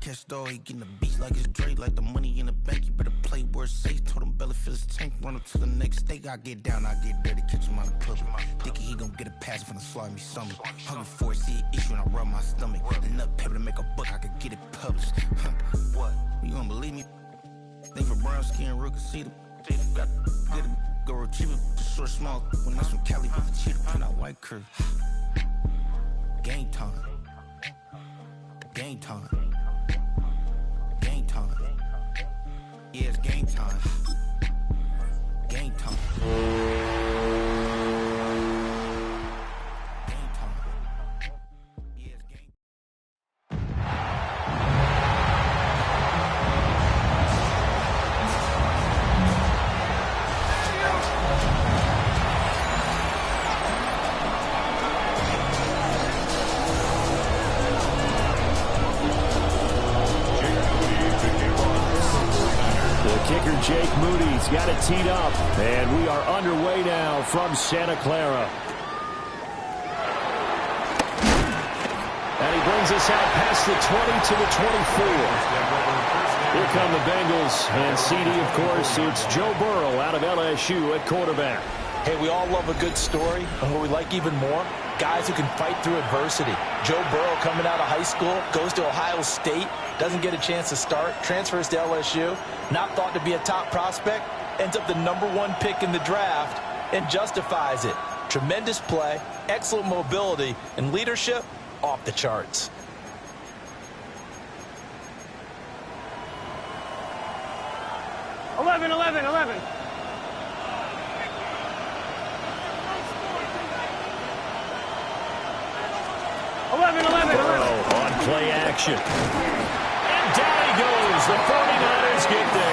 catch dog, he getting the beats like it's Drake, like the money in the bank. You better play where it's safe. Told him belly fill his tank, run up to the next steak. I get down, I get dirty, catch him on the public. Thinking he gon' get a pass from the slimy stomach. Hungry for it, see an issue and I rub my stomach. Enough paper to make a book, I could get it published. What? You don't believe me? Think for brown skin, real can see them. Got get it, go retrieve it, just short small. When that's from Cali, with the cheetah print out white curve. Game time. Game time. Game time. Yeah, it's game time. Game time. Game time. Yeah, it's game. Kicker Jake Moody's got it teed up, and we are underway now from Santa Clara. And he brings us out past the 20 to the 24. Here come the Bengals, and CD, of course, it's Joe Burrow out of LSU at quarterback. Hey, we all love a good story, and what we like even more, guys who can fight through adversity. Joe Burrow coming out of high school, goes to Ohio State, doesn't get a chance to start, transfers to LSU, not thought to be a top prospect, ends up the #1 pick in the draft, and justifies it. Tremendous play, excellent mobility, and leadership off the charts. Eleven. 11. Burrow on play action. And down he goes. The 49ers get there.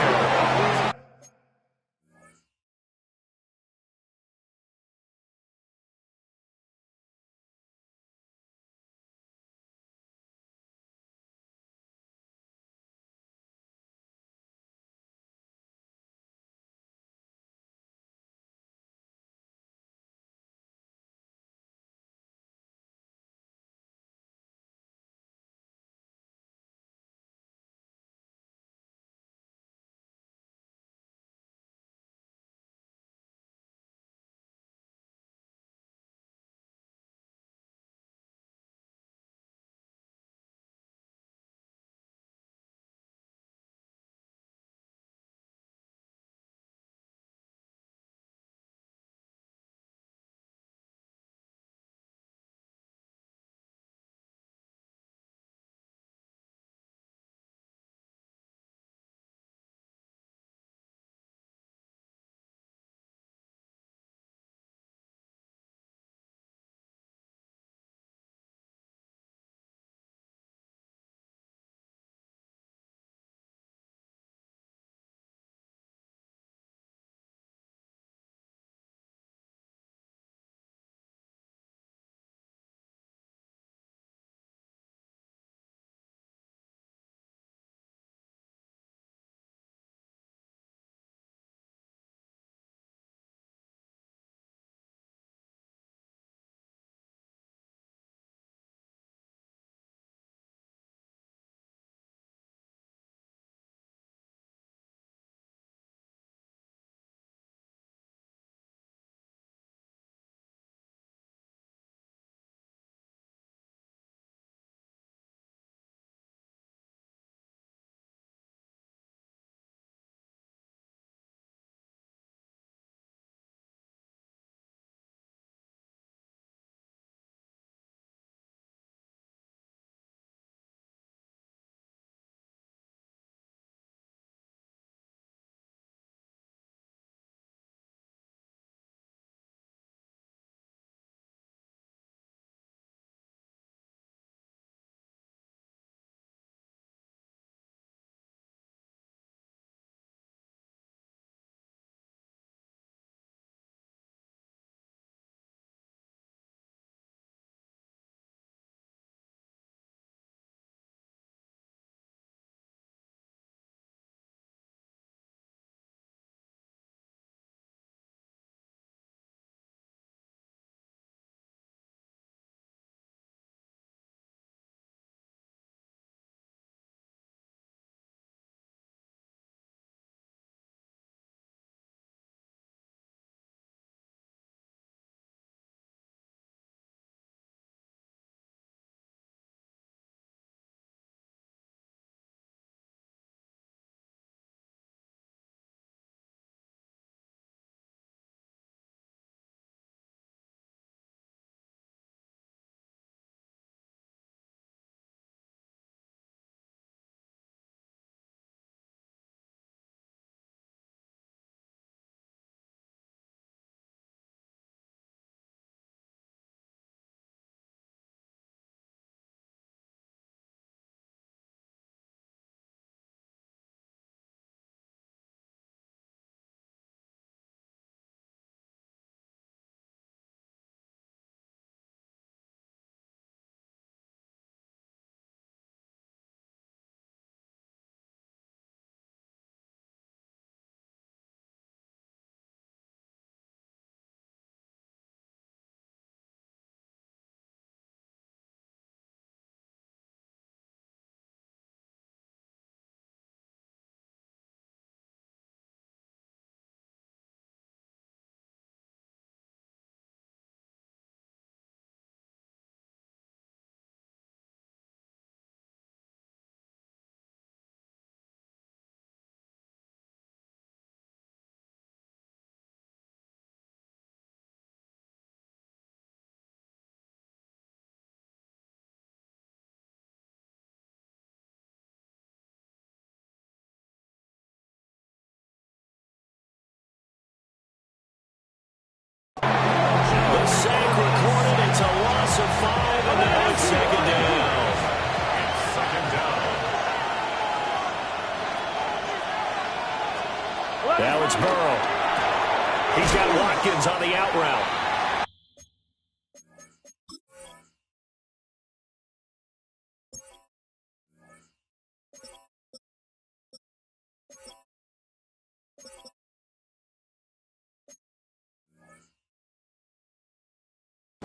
He's got Watkins on the out route.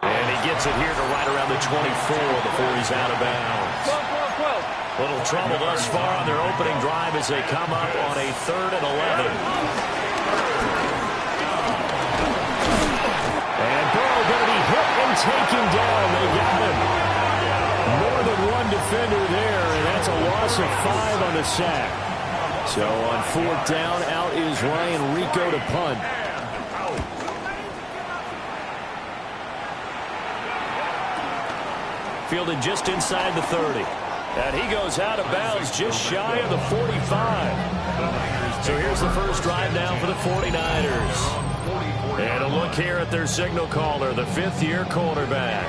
And he gets it here to right around the 24 before he's out of bounds. Little trouble thus far on their opening drive as they come up on a 3rd and 11. And Burrow going to be hit and taken down. They got him. More than one defender there, and that's a loss of 5 on the sack. So on 4th down, out is Ryan Rico to punt. Fielded just inside the 30. And he goes out of bounds just shy of the 45. So here's the first drive now for the 49ers. And a look here at their signal caller, the 5th-year quarterback.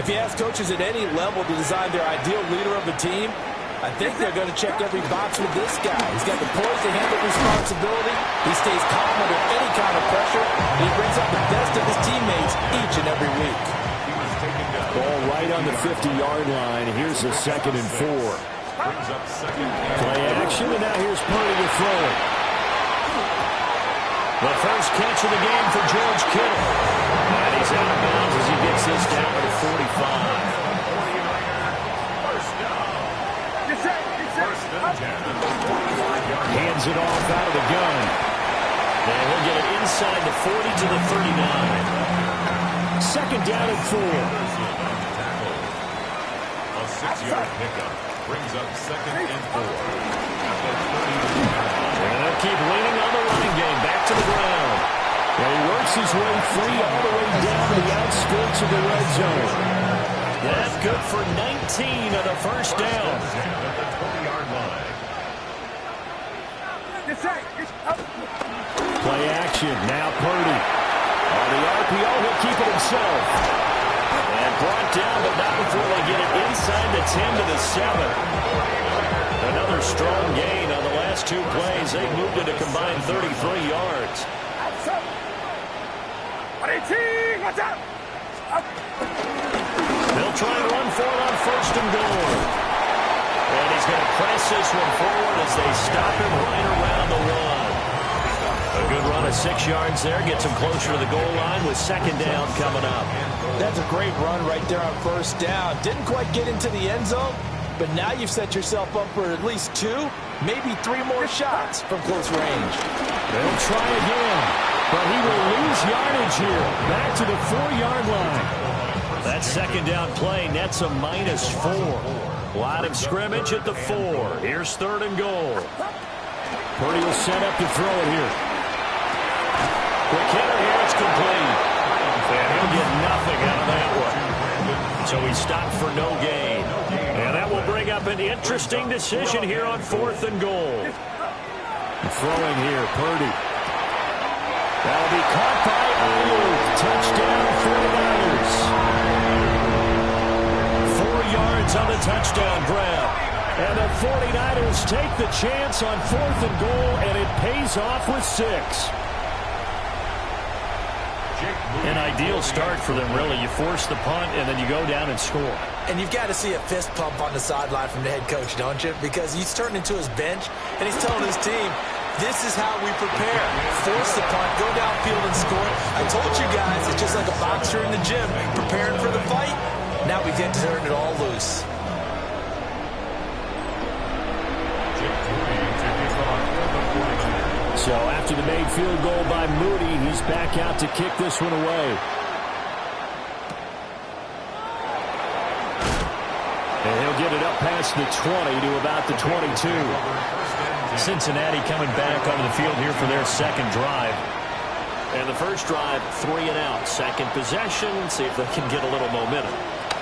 If you ask coaches at any level to design their ideal leader of the team, I think they're going to check every box with this guy. He's got the poise to handle responsibility. He stays calm under any kind of pressure. And he brings out the best of his teammates each and every week. Ball right on the 50-yard line. Here's the 2nd and 4. Play action, and now here's Purdy to throw it. The first catch of the game for George Kittle. And he's out of bounds as he gets this down to the 45. Hands it off out of the gun. And he'll get it inside the 40 to the 39. 2nd down and 4. A 6-yard pickup brings up 2nd and 4. And they'll keep leaning on the running game. Back to the ground. And he works his way free all the way down to the outskirts of the red zone. That's good for 19 on the first down. At the 20-yard line. Play action. Now Purdy. On the RPO, he'll keep it himself. And brought down, but not before they get it inside the 10 to the 7. Another strong gain on the last 2 plays. They moved it a combined 33 yards. They'll try and run for it on 1st and goal. And he's going to press this one forward as they stop him right around the 1. A good run of 6 yards there. Gets him closer to the goal line with 2nd down coming up. That's a great run right there on 1st down. Didn't quite get into the end zone, but now you've set yourself up for at least 2, maybe 3 more shots from close range. They'll try again, but he will lose yardage here. Back to the 4-yard line. That 2nd down play nets a -4. Line of scrimmage at the 4. Here's 3rd and goal. Purdy will set up to throw it here. Quick hitter here, it's complete. And he'll get nothing out of that one. So he stopped for no gain. And that will bring up an interesting decision here on 4th and goal. Throwing here, Purdy. That'll be caught by Ayuk. Touchdown, 49ers. 4 yards on the touchdown grab. And the 49ers take the chance on 4th and goal, and it pays off with 6. An ideal start for them, really. You force the punt, and then you go down and score. And you've got to see a fist pump on the sideline from the head coach, don't you? Because he's turned into his bench, and he's telling his team, this is how we prepare. Force the punt, go downfield and score. I told you guys, it's just like a boxer in the gym, preparing for the fight. Now we get to turn it all loose. So after the made field goal by Moody, he's back out to kick this one away. And he'll get it up past the 20 to about the 22. Cincinnati coming back onto the field here for their 2nd drive. And the first drive, 3 and out. 2nd possession, see if they can get a little momentum.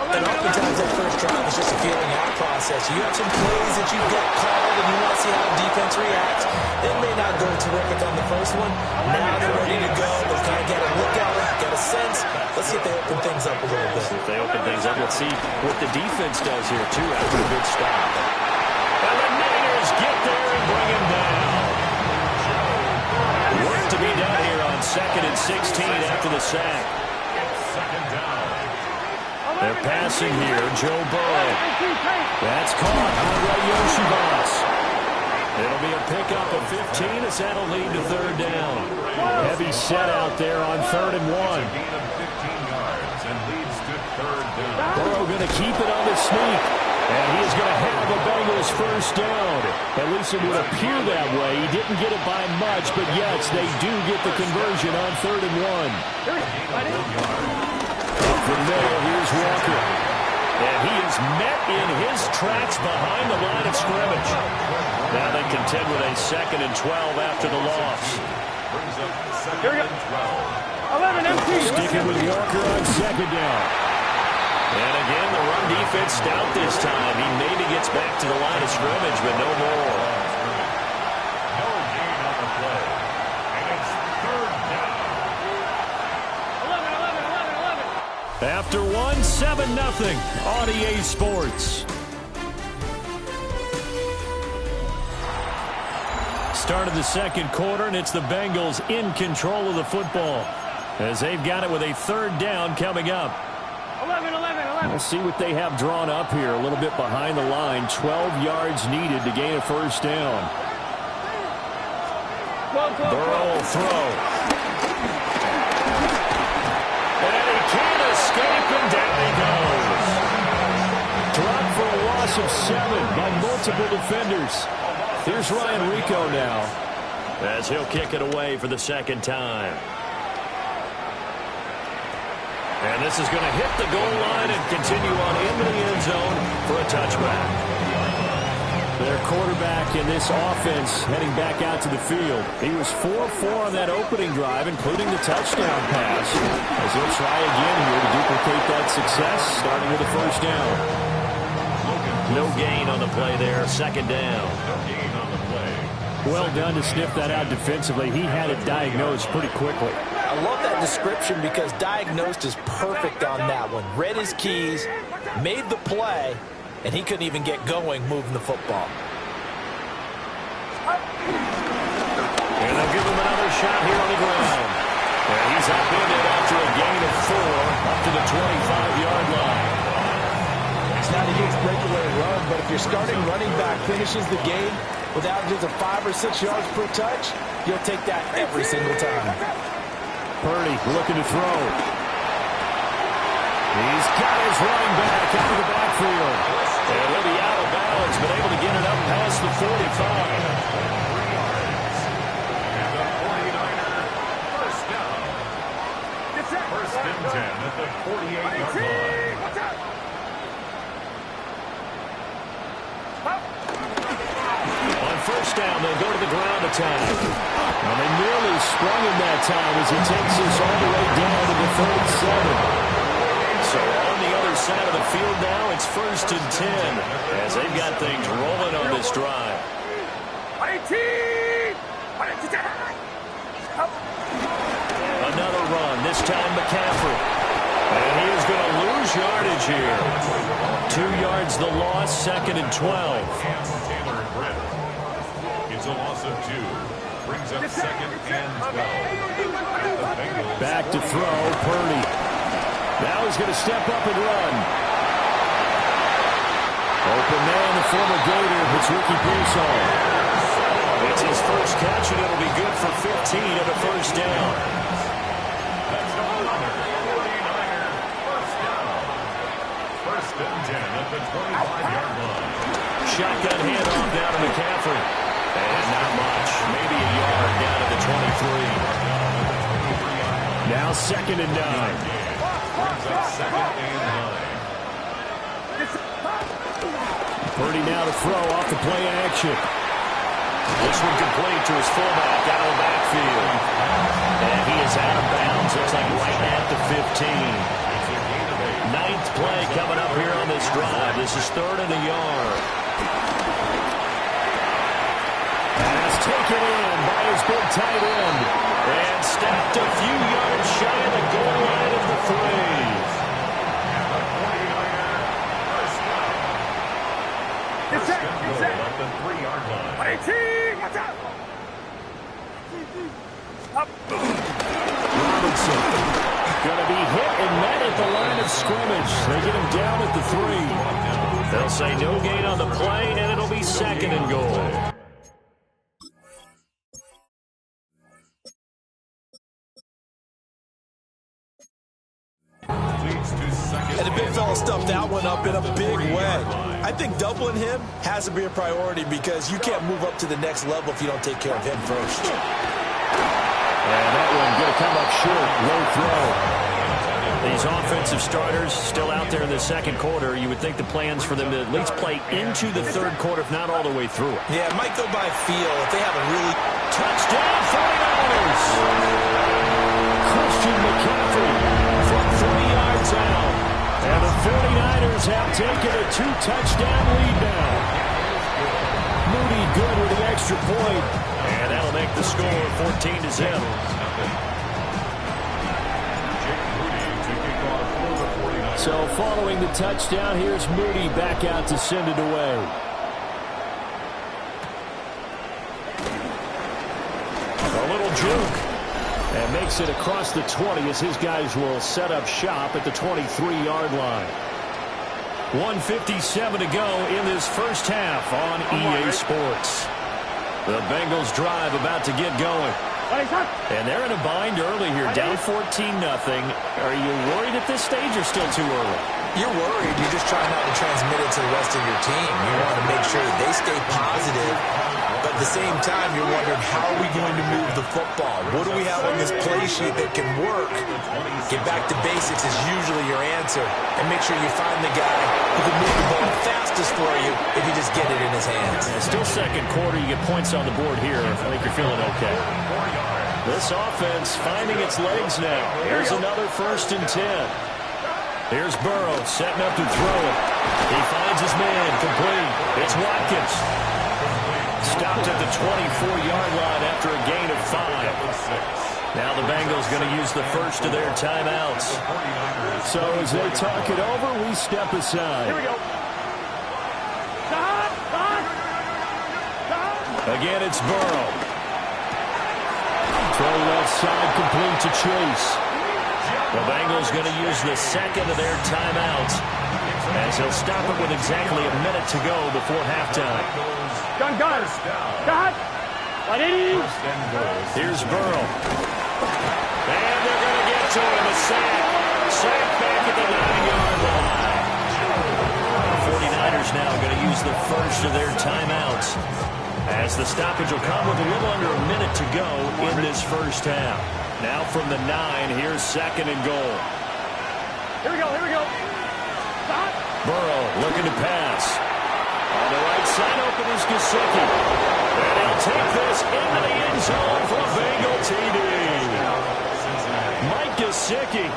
And oftentimes that first drive is just a feeling out process. You have some plays that you get called and you want to see how the defense reacts. It may not go terrific on the first one. Now they're ready to go. They've kind of got a look at it, got a sense. Let's see if they open things up a little bit. If they open things up, let's see what the defense does here, too, after a good stop. And the Niners get there and bring him down. Work to be done here on second and 16 after the sack. Second down. They're passing here. Joe Burrow. That's caught on Ray Yoshibas. It'll be a pickup of 15 as that'll lead to third down. Heavy set out there on 3rd and 1. Gain of 15 yards and leads to third down. Burrow going to keep it on the sneak. And he is going to have the Bengals first down. At least it would appear that way. He didn't get it by much, but yes, they do get the conversion on 3rd and 1. From there, here's Walker. And he is met in his tracks behind the line of scrimmage. Now they contend with a 2nd and 12 after the loss. Brings up second and 12. Sticking with Walker on 2nd down. And again, the run defense stout this time. He maybe gets back to the line of scrimmage, but no more. No gain on the play. And it's third down. After 7-0 on EA Sports. Start of the second quarter, and it's the Bengals in control of the football as they've got it with a 3rd down coming up. 11. We'll see what they have drawn up here. A little bit behind the line. 12 yards needed to gain a first down. Burrow will throw. And he can't escape, and down he goes. Dropped for a loss of 7 by multiple defenders. Here's Ryan Rico now, as he'll kick it away for the 2nd time. And this is going to hit the goal line and continue on into the end zone for a touchback. Their quarterback in this offense heading back out to the field. He was 4-4 on that opening drive, including the touchdown pass, as he'll try again here to duplicate that success, starting with a first down. No gain on the play there, 2nd down. No gain on the play. Well done to sniff that out defensively. He had it diagnosed pretty quickly. I love that description because diagnosed is perfect on that one. Read his keys, made the play, and he couldn't even get going moving the football. And they'll give him another shot here on the ground. And he's upended after a gain of 4 up to the 25-yard line. It's not a huge breakaway run, but if your starting running back finishes the game with averages of 5 or 6 yards per touch, you'll take that every single time. Purdy looking to throw. He's got his running back out of the backfield. And he'll be out of bounds, but able to get it up past the 45. And the 49er first down. First and 10 at the 48-yard line. On first down, they'll go to the ground attack. And they nearly sprung him that time as he takes us all the way down to the 37. So on the other side of the field now, it's 1st and 10 as they've got things rolling on this drive. Another run, this time McCaffrey. And he is going to lose yardage here. 2 yards the loss, 2nd and 12. Taylor and Brett. It's a loss of 2. Brings up 2nd and 12. Back to throw, Purdy. Now he's going to step up and run. Open man, the former Gator. It's Ricky Pearsall. It's his first catch, and it'll be good for 15 and a first down. That's the 49er first down. First and 10 at the 25-yard line. Shotgun handoff down to McCaffrey. And not much. Maybe a yard down to the 23. Now 2nd and 9. Brings up 2nd and 9. Purdy now to throw off the play action. This one complete to his fullback out of the backfield. And he is out of bounds. Looks like right at the 15. 9th play coming up here on this drive. This is 3rd and a yard. Pass taken in by his big tight end. And stepped a few yards shy of the goal line of the 3. At the 3-yard line. McPherson. Going to be hit and met at the line of scrimmage. They get him down at the 3. They'll say no gain on the play, and it'll be second and goal. And the big fella stuffed that one up in a big way. I think doubling him has to be a priority because you can't move up to the next level if you don't take care of him first. And that one going to come up short. Low throw. These offensive starters still out there in the second quarter. You would think the plans for them to at least play into the third quarter, if not all the way through it. Yeah, it might go by feel if they have a really... Touchdown, 49ers! Christian McCaffrey from 3 yards out. And the 49ers have taken a 2-touchdown lead now. Moody good with the extra point. And that'll make the score 14-0. So following the touchdown, here's Moody back out to send it away. A little juke. And makes it across the 20 as his guys will set up shop at the 23-yard line. 1:57 to go in this first half on EA Sports. The Bengals drive about to get going. And they're in a bind early here, down 14-0. Are you worried at this stage or still too early? You're worried. You're just trying not to transmit it to the rest of your team. You want to make sure that they stay positive. But at the same time, you're wondering, how are we going to move the football? What do we have on this play sheet that can work? Get back to basics is usually your answer. And make sure you find the guy who can move the ball fastest for you if you just get it in his hands. Still second quarter. You get points on the board here. I think you're feeling okay. This offense finding its legs now. Here's another 1st and 10. Here's Burrow setting up to throw it. He finds his man complete. It's Watkins. Stopped at the 24-yard line after a gain of 5. Now the Bengals going to use the first of their timeouts. So as they talk it over, we step aside. Here we go. Again, it's Burrow. Throw left side complete to Chase. The Bengals going to use the second of their timeouts as he'll stop it with exactly a minute to go before halftime. Gun. Got. Here's Burrow. And they're going to get to him. A sack. Sack back at the 9-yard line. The 49ers now going to use the first of their timeouts, as the stoppage will come with a little under a minute to go in this first half. Now from the 9, here's second and goal. Here we go. Stop. Burrow looking to pass. On the right side, open is Gesicki. And he'll take this into the end zone for a Bengal TD. Mike Gesicki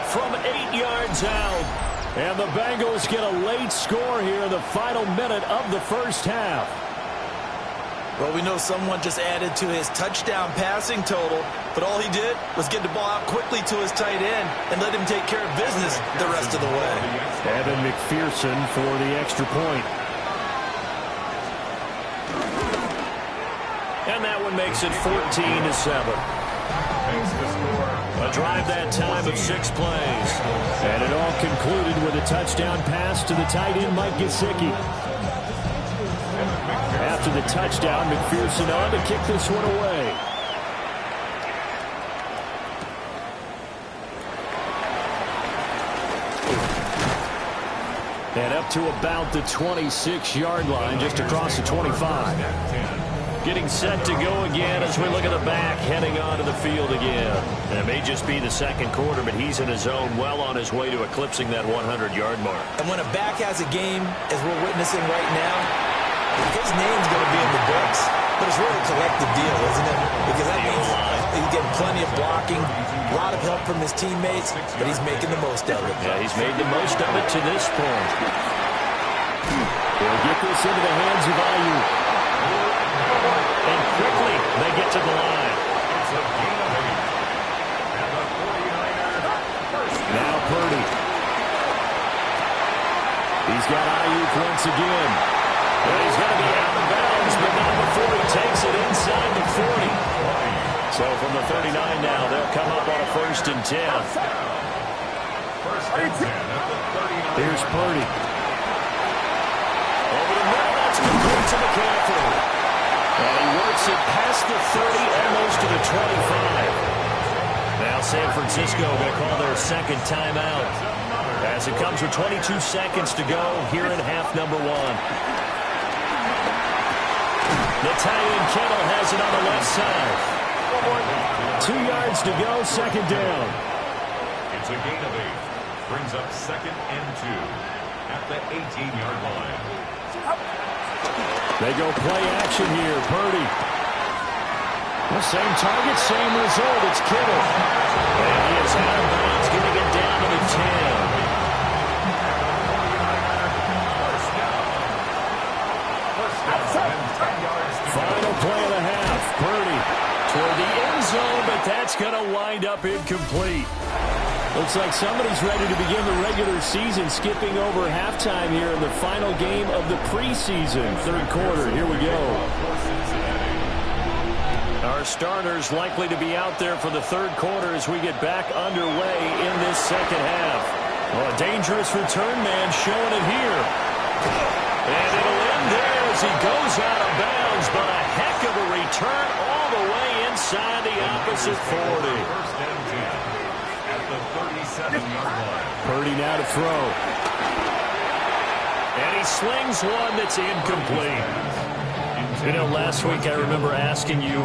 from 8 yards out. And the Bengals get a late score here in the final minute of the first half. Well, we know someone just added to his touchdown passing total, but all he did was get the ball out quickly to his tight end and let him take care of business the rest of the way. Evan McPherson for the extra point. And that one makes it 14-7. A drive that time of 6 plays. And it all concluded with a touchdown pass to the tight end, Mike Gesicki. After the touchdown, McPherson on to kick this one away. And up to about the 26-yard line, just across the 25. Getting set to go again as we look at the back, heading onto the field again. And it may just be the second quarter, but he's in his zone, well on his way to eclipsing that 100-yard mark. And when a back has a game, as we're witnessing right now, his name's going to be in the books. But it's really a collective deal, isn't it? Because that means he's getting plenty of blocking, a lot of help from his teammates, but he's making the most of it. Yeah, he's made the most of it to this point. They'll get this into the hands of Ayuk. And quickly, they get to the line. Now Purdy. He's got Ayuk once again. And he's going to be out of bounds, but not before he takes it inside the 40. So from the 39 now, they'll come up on a 1st and 10. First and 10 at the 39. Here's Purdy. Over the middle, that's complete to McCaffrey. And he works it past the 30, almost to the 25. Now San Francisco going to call their second timeout as it comes with 22 seconds to go here in half number 1. The tight end Kittle has it on the left side. 2 yards to go, second down. It's a gain of 8. Brings up 2nd and 2 at the 18-yard line. They go play action here. Purdy. The same target, same result. It's Kittle. And he is out of bounds, getting it down to the 10. Final play of the half. Purdy toward the end zone, but that's going to wind up incomplete. Looks like somebody's ready to begin the regular season, skipping over halftime here in the final game of the preseason. 3rd quarter. Here we go. Our starters likely to be out there for the 3rd quarter as we get back underway in this second half. Well, a dangerous return man showing it here. And it'll end there as he goes out of bounds, but a heck of a return all the way inside the opposite 40. First and 10 at the 37-yard line. Purdy now to throw. And he slings one that's incomplete. You know, last week I remember asking you,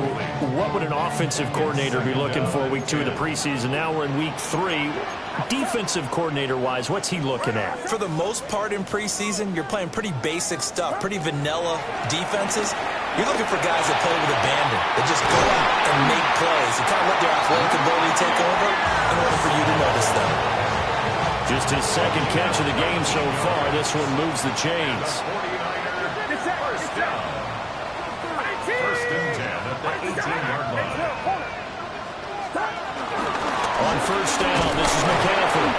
what would an offensive coordinator be looking for week 2 of the preseason? Now we're in week 3. Defensive coordinator-wise, what's he looking at? For the most part in preseason, you're playing pretty basic stuff, pretty vanilla defenses. You're looking for guys that play with abandon, that just go out and make plays and kind of let their athletic ability take over in order for you to notice them. Just his 2nd catch of the game so far. This one moves the chains. First down. First and 10 at the 18-yard line. On 1st down, this is McCaffrey.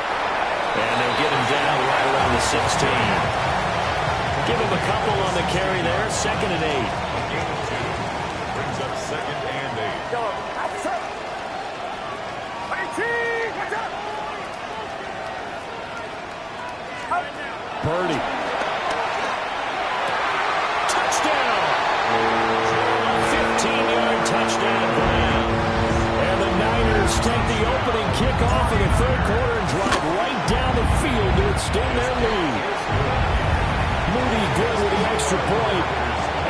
And they'll get him down right around the 16. Give him a couple on the carry there. 2nd and 8. Gain of 2. Brings up 2nd and 8. Purdy. Touchdown! 15-yard touchdown Brown. And the Niners take the opening kickoff in the 3rd quarter and drive right down the field to extend their lead. Moody good with the extra point.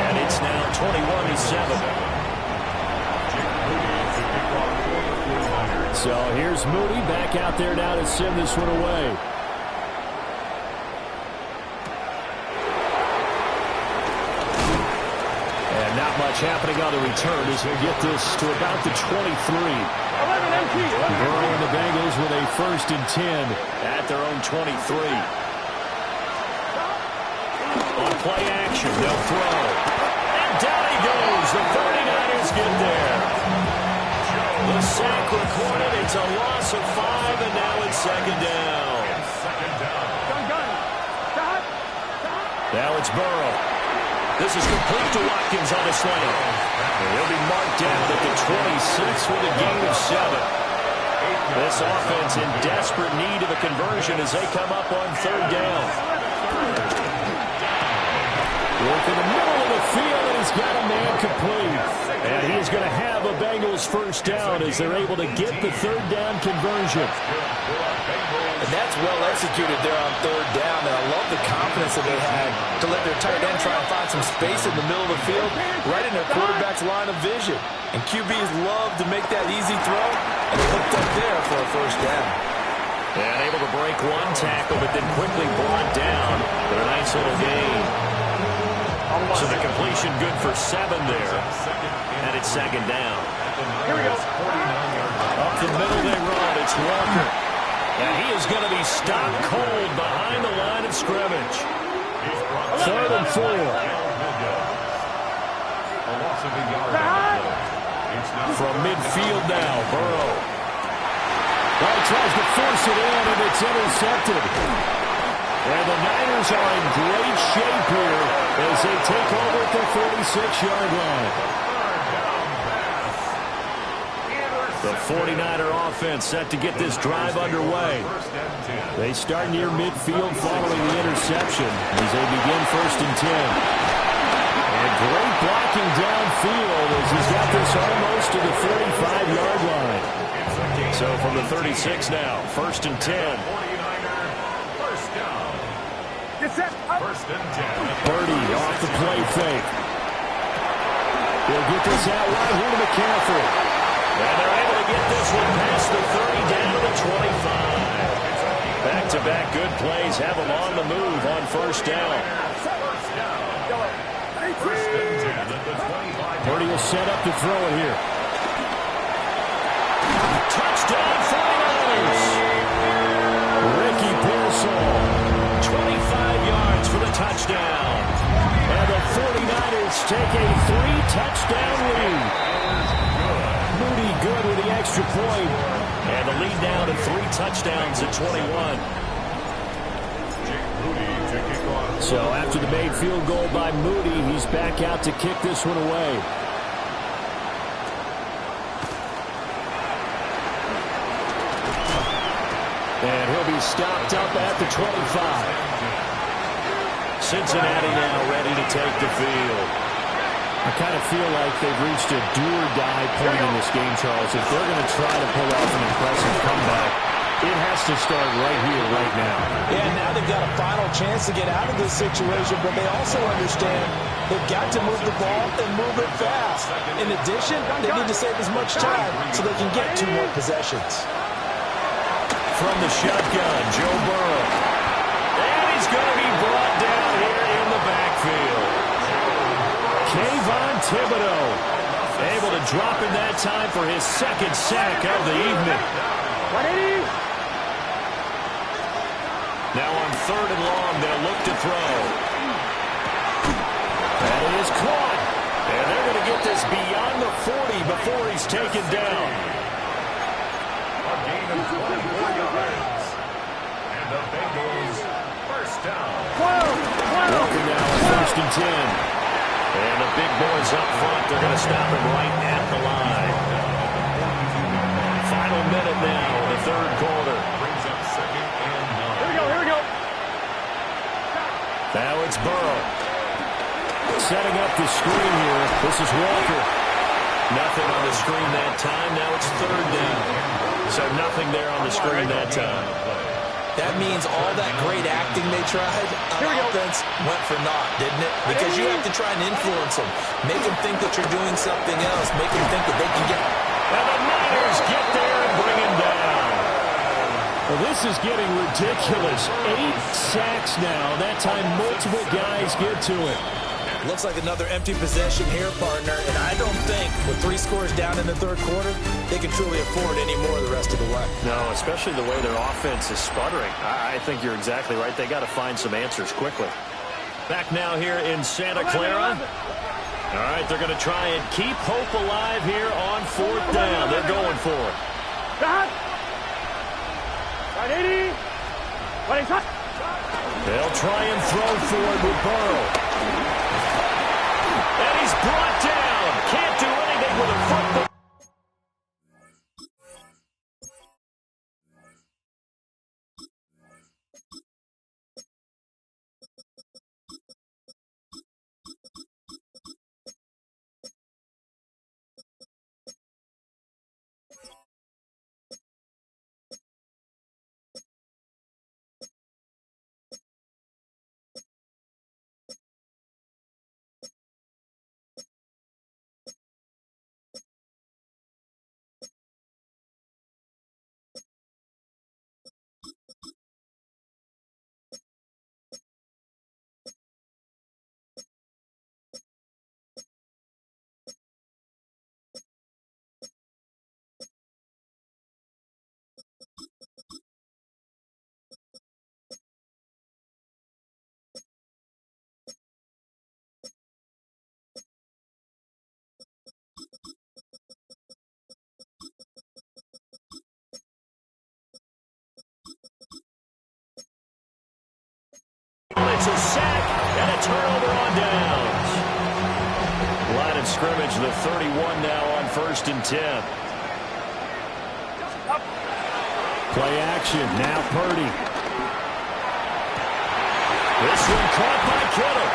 And it's now 21-7. So here's Moody back out there now to send this one away. Not much happening on the return as we get this to about the 23. Burrow and the Bengals with a 1st and 10 at their own 23. On play action, they'll throw. And down he goes. The 49ers get there. The sack recorded. It's a loss of 5, and now it's 2nd down. Now it's Burrow. This is complete to Watkins on the slant. He'll be marked down at the 26 with a gain of 7. This offense in desperate need of a conversion as they come up on 3rd down. Work in the middle of the field, and he's got a man complete. And he is going to have a Bengals 1st down as they're able to get the 3rd down conversion. And that's well executed there on 3rd down. And I love the confidence that they had to let their tight end try and find some space in the middle of the field, right in their quarterback's line of vision. And QBs love to make that easy throw, and they hooked up there for a 1st down. And able to break one tackle, but then quickly brought down with a nice little gain. So the completion good for 7 there. And it's 2nd down. Here we go. Up the middle they run. It's Walker. And he is going to be stopped cold behind the line of scrimmage. 3rd and 4. From midfield now, Burrow. Well, he tries to force it in, and it's intercepted. And the Niners are in great shape here as they take over at the 46-yard line. The 49er offense set to get this drive underway. They start near midfield following the interception as they begin 1st and 10. And great blocking downfield as he's got this almost to the 45-yard line. So from the 36 now, 1st and 10. Birdie off the play fake. He'll get this out right here to McCaffrey. And they're able to get this one past the 30 down to the 25. Back-to-back good plays have them on the move on 1st down. Birdie will set up to throw it here. Touchdown 49ers. Ricky Pearsall, 25 yards for the touchdown. And the 49ers take a 3-touchdown lead. Moody good with the extra point. And the lead now to 3 touchdowns at 21. So after the made field goal by Moody, he's back out to kick this one away. And he'll be stopped up at the 25. Cincinnati now ready to take the field. I kind of feel like they've reached a do-or-die point in this game, Charles. If they're going to try to pull off an impressive comeback, it has to start right here, right now. Yeah, now they've got a final chance to get out of this situation, but they also understand they've got to move the ball and move it fast. In addition, they need to save as much time so they can get 2 more possessions. From the shotgun, Joe Burrow. And he's going to be brought down here in the backfield. Kayvon Thibodeau able to drop in that time for his 2nd sack of the evening. 180. Now on 3rd and long, they'll look to throw. That is caught. And they're going to get this beyond the 40 before he's taken down. A gain of 24 yards. And the Bengals 1st down. Walker now on 1st and 10. And the big boys up front, they're going to stop him right at the line. Final minute now in the 3rd quarter. Brings up 2nd and 9. Here we go. Now it's Burrow. Setting up the screen here. This is Walker. Nothing on the screen that time. Now it's 3rd down. So nothing there on the screen that time. That means all that great acting they tried on offense went for naught, didn't it? Because you have to try and influence them. Make them think that you're doing something else. Make them think that they can get... And the Niners get there and bring him down. Well, this is getting ridiculous. 8 sacks now. That time multiple guys get to it. Looks like another empty possession here, partner. And I don't think, with 3 scores down in the 3rd quarter, they can truly afford any more the rest of the way. No, especially the way their offense is sputtering. I think you're exactly right. They got to find some answers quickly. Back now here in Santa Clara. All right, they're going to try and keep hope alive here on 4th down. They're going for it. 180. They'll try and throw for it with Burrow. And he's brought down. Can't do anything with a football. It's a sack and a turnover on downs. Line of scrimmage, the 31 now on 1st and 10. Play action. Now Purdy. This one caught by Kittle.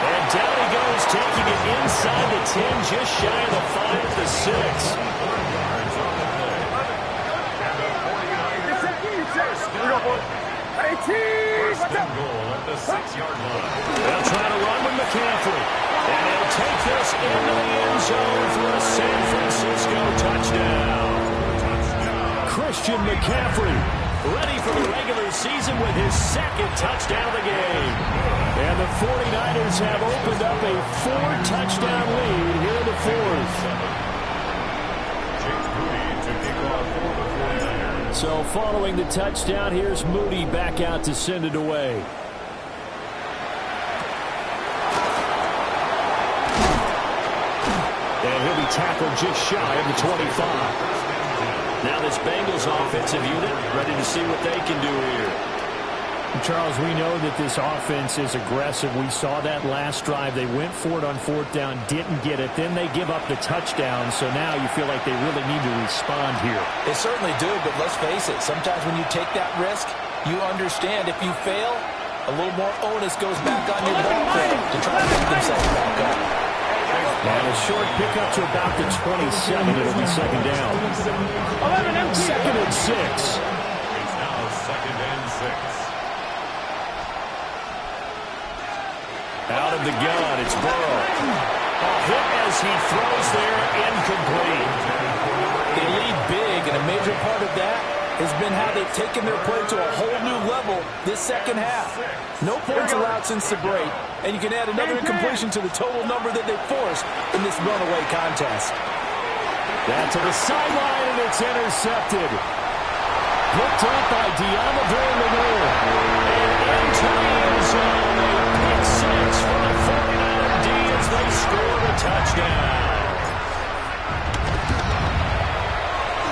And down he goes, taking it inside the 10, just shy of the 5 at the 6. First and goal at the 6-yard line. They'll try to run with McCaffrey. And he'll take this into the end zone for a San Francisco touchdown. Christian McCaffrey ready for the regular season with his second touchdown of the game. And the 49ers have opened up a 4-touchdown lead here in the fourth. So following the touchdown, here's Moody back out to send it away. And he'll be tackled just shy of the 25. Now this Bengals offensive unit ready to see what they can do here. Charles, we know that this offense is aggressive. We saw that last drive. They went for it on 4th down, didn't get it. Then they give up the touchdown. So now you feel like they really need to respond here. They certainly do, but let's face it. Sometimes when you take that risk, you understand if you fail, a little more onus goes back on your ball club to try to pick themselves back up. And a short pickup to about the 27. It'll be second down. Second and 6. It's now second and 6. Out of the gun, it's Burrow. A hit as he throws there, incomplete. They lead big, and a major part of that has been how they've taken their play to a whole new level this second half. No points allowed since the break, and you can add another incompletion to the total number that they forced in this runaway contest. That to the sideline, and it's intercepted. Picked up by Deommodore Lenoir. And into the end zone, a pick 6 for the 49er D as they score the touchdown.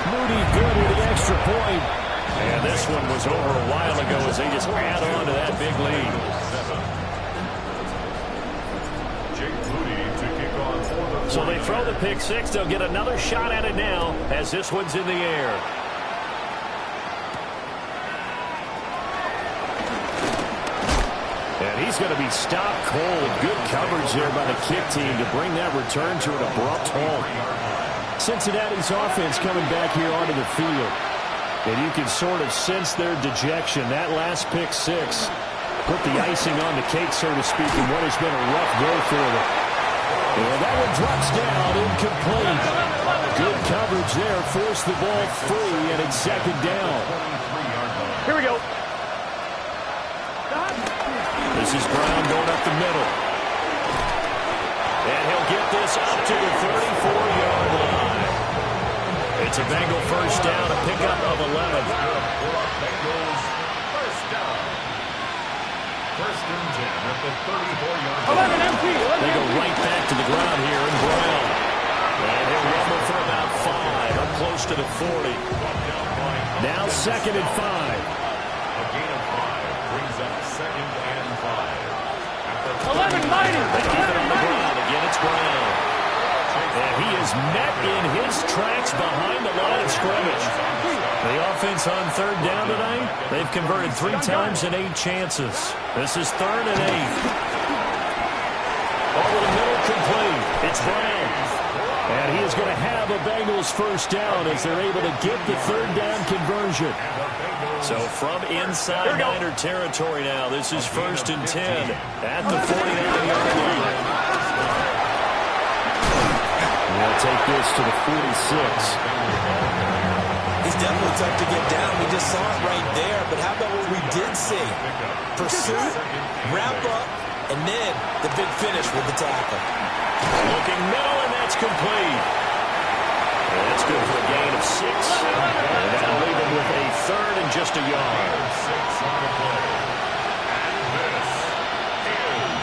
Moody good with the extra point. And this one was over a while ago as they just add on to that big lead. So they throw the pick 6. They'll get another shot at it now as this one's in the air. And he's going to be stopped cold. Good coverage there by the kick team to bring that return to an abrupt halt. Cincinnati's offense coming back here onto the field. And you can sort of sense their dejection. That last pick 6 put the icing on the cake, so to speak, in what has been a rough go for them. And that one drops down, incomplete. Good coverage there, forced the ball free, and it's second down. Here we go. This is Brown going up the middle. And he'll get this up to the 34-yard line. It's a Bengal first down, a pickup of 11. First down. First and 10 at the 34-yard 11 empty. They go right back to the ground here, and Brown. And he'll rumble for about 5, up close to the 40. Now second and 5. A gain of 5 brings up second and 5. 11 mighty. They keep it on the ground. Again, it's Brown. And he is met in his tracks behind the line of scrimmage. The offense on third down tonight, they've converted 3 times in 8 chances. This is third and 8. Over the middle, complete. It's Brown. And he is going to have a Bengals first down as they're able to get the third down conversion. So from inside Niner territory now, this is first and 10 at the 49-yard line. We'll take this to the 46. He's definitely tough to get down. We just saw it right there. But how about what we did see? Pursuit, wrap up, and then the big finish with the tackle. Looking middle, and that's complete. And that's good for a gain of 6. And that'll leave him with a third and just a yard.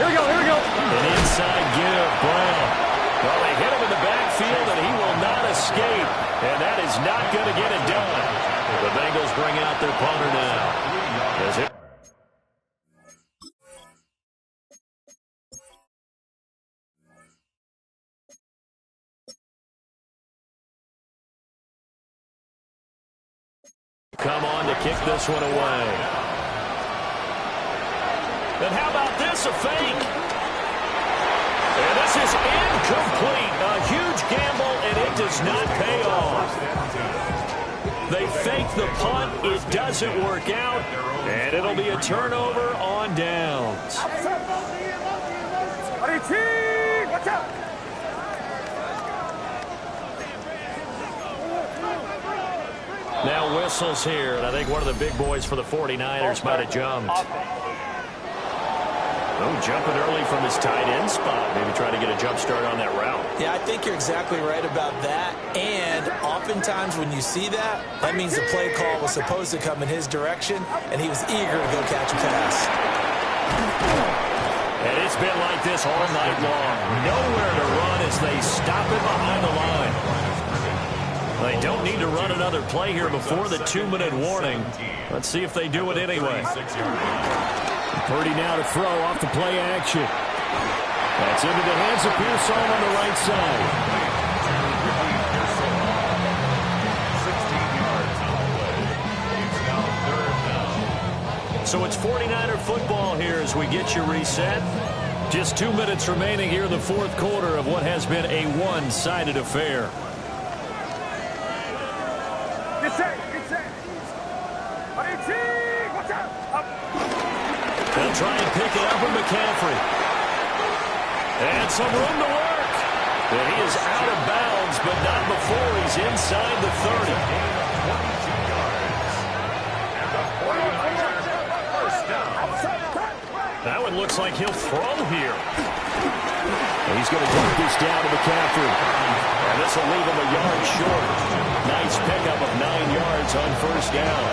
Here we go. Here we go. An inside give, Brown. Well, they hit him in the backfield, and he will not escape. And that is not going to get it done. The Bengals bring out their punter now. As it come on to kick this one away. And how about this, a fake? And this is incomplete. A huge gamble, and it does not pay off. They fake the punt. It doesn't work out, and it'll be a turnover on downs. Now whistles here, and I think one of the big boys for the 49ers might have jumped. Oh, jumping early from his tight end spot. Maybe try to get a jump start on that route. Yeah, I think you're exactly right about that. And oftentimes when you see that, that means the play call was supposed to come in his direction, and he was eager to go catch a pass. And it's been like this all night long. Nowhere to run as they stop it behind the line. They don't need to run another play here before the 2-minute warning. Let's see if they do it anyway. Purdy now to throw off the play action. That's into the hands of Pearson on the right side. 16 yards on the play. It's now 3rd down. So it's 49er football here as we get you reset. Just 2 minutes remaining here in the fourth quarter of what has been a one-sided affair. They'll try and pick it up with McCaffrey. And some room to work. And he is out of bounds, but not before he's inside the 30. 22 yards. And the 49ers first down. That one looks like he'll throw here. And he's going to dump this down to McCaffrey. And this will leave him a yard short. Nice pickup of 9 yards on first down.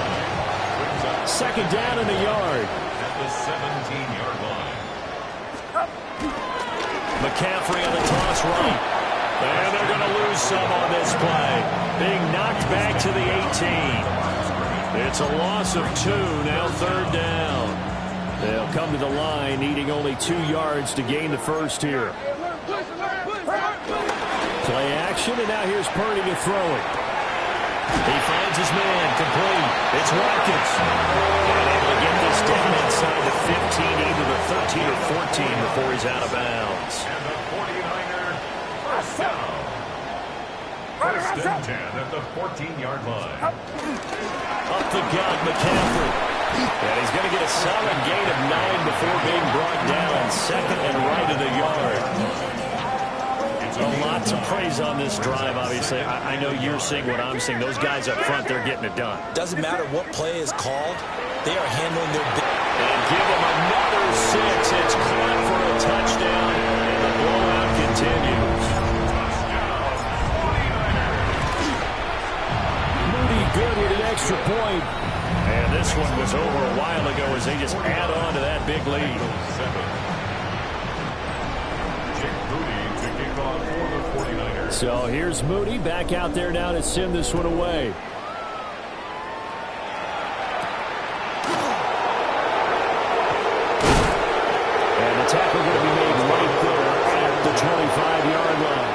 Second down in the yard. At the 17-yard line. McCaffrey on the toss right. And they're going to lose some on this play. Being knocked back to the 18. It's a loss of 2, now third down. They'll come to the line needing only 2 yards to gain the first here. Play action, and now here's Purdy to throw it. He finds his man, complete. It's Watkins. And able to get this down inside the 15, either the 13 or 14 before he's out of bounds. And the 49er first down. First and 10 at the 14-yard line. Up the gut, McCaffrey. And he's going to get a solid gain of 9 before being brought down. Second and right of the yard. A lot to praise on this drive, obviously. I know you're seeing what I'm seeing. Those guys up front, they're getting it done. Doesn't matter what play is called. They are handling their business. And give them another 6. It's caught for a touchdown. And the blowout continues. Moody good with an extra point. And this one was over a while ago as they just add on to that big lead. So here's Moody back out there now to send this one away. And the tackle going to be made right there at the 25-yard line.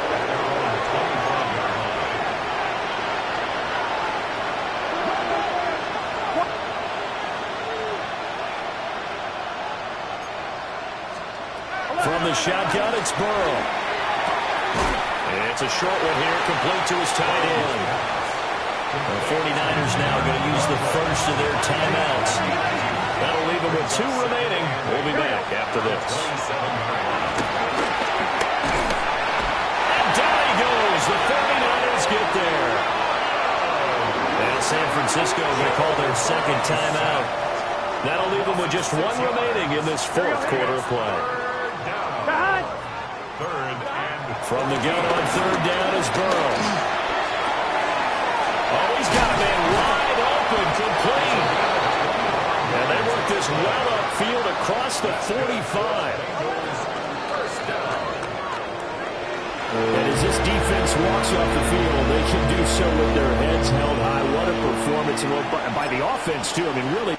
From the shotgun, it's Burrow. It's a short one here, complete to his tight end. The 49ers now going to use the first of their timeouts. That'll leave them with 2 remaining. We'll be back after this. And down he goes. The 49ers get there. And San Francisco going to call their second timeout. That'll leave them with just 1 remaining in this fourth quarter of play. From the gun on third down is Burrow. Oh, he's got a man wide open, complete. And they work this well upfield across the 45. And as this defense walks off the field, they can do so with their heads held high. What a performance, and by the offense, too. I mean, really.